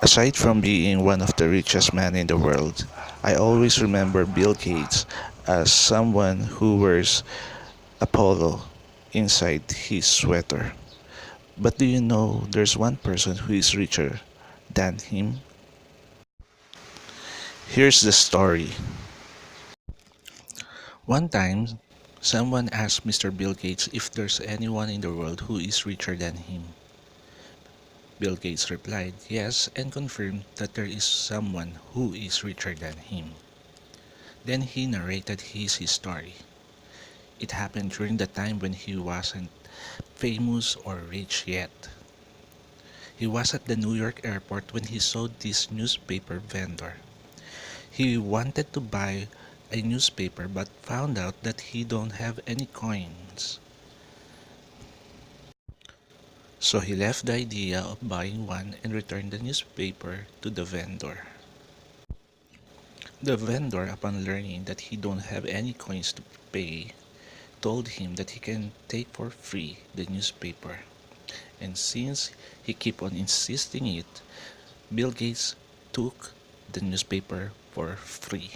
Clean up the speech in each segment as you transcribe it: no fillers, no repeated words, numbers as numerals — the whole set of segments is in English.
Aside from being one of the richest men in the world, I always remember Bill Gates as someone who wears a polo inside his sweater. But do you know there's one person who is richer than him? Here's the story. One time, someone asked Mr. Bill Gates if there's anyone in the world who is richer than him. Bill Gates replied yes and confirmed that there is someone who is richer than him. Then he narrated his story. It happened during the time when he wasn't famous or rich yet. He was at the New York airport when he saw this newspaper vendor. He wanted to buy a newspaper but found out that he don't have any coins. So he left the idea of buying one and returned the newspaper to the vendor. The vendor, upon learning that he don't have any coins to pay, told him that he can take for free the newspaper. And since he kept on insisting it, Bill Gates took the newspaper for free.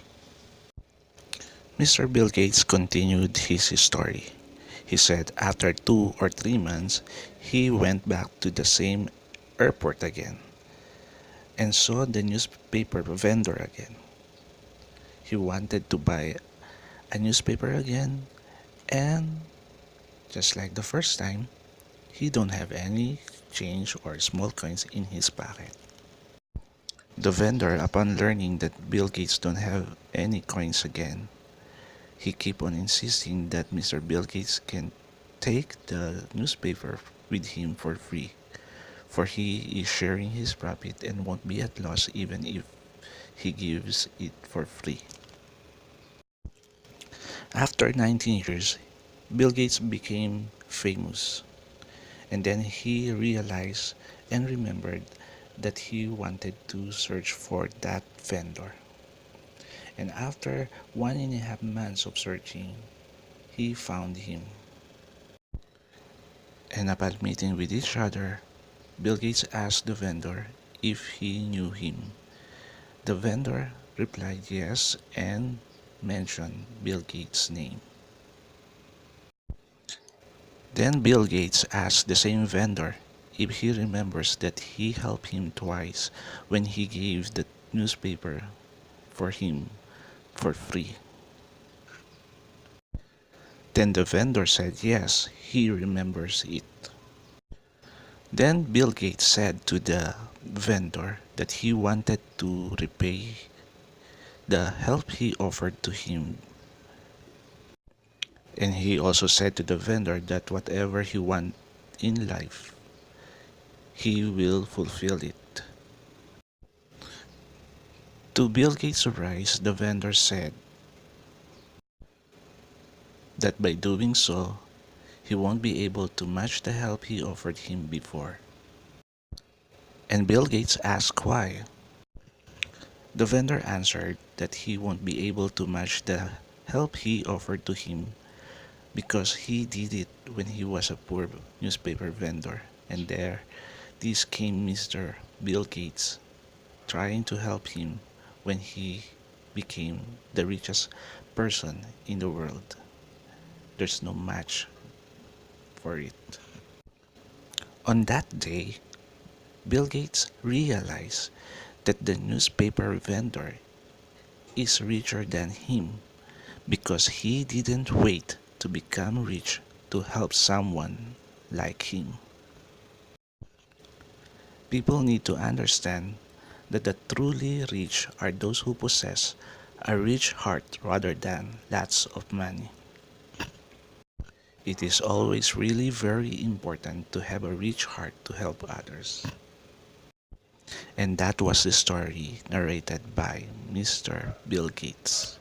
Mr. Bill Gates continued his story. He said after 2 or 3 months, he went back to the same airport again and saw the newspaper vendor again. He wanted to buy a newspaper again, and just like the first time, he don't have any change or small coins in his pocket. The vendor, upon learning that Bill Gates don't have any coins again, he keep on insisting that Mr. Bill Gates can take the newspaper with him for free, for he is sharing his profit and won't be at loss even if he gives it for free. After 19 years, Bill Gates became famous, and then he realized and remembered that he wanted to search for that vendor. And after 1.5 months of searching, he found him. And upon meeting with each other, Bill Gates asked the vendor if he knew him. The vendor replied yes and mentioned Bill Gates' name. Then Bill Gates asked the same vendor if he remembers that he helped him twice when he gave the newspaper for him for free. Then the vendor said yes, he remembers it. Then Bill Gates said to the vendor that he wanted to repay the help he offered to him. And he also said to the vendor that whatever he wants in life, he will fulfill it. To Bill Gates' surprise, the vendor said that by doing so, he won't be able to match the help he offered him before. And Bill Gates asked why. The vendor answered that he won't be able to match the help he offered to him because he did it when he was a poor newspaper vendor. And there, this came Mr. Bill Gates trying to help him when he became the richest person in the world. There's no match for it. On that day, Bill Gates realized that the newspaper vendor is richer than him because he didn't wait to become rich to help someone like him. People need to understand that the truly rich are those who possess a rich heart rather than lots of money. It is always really very important to have a rich heart to help others. And that was the story narrated by Mr. Bill Gates.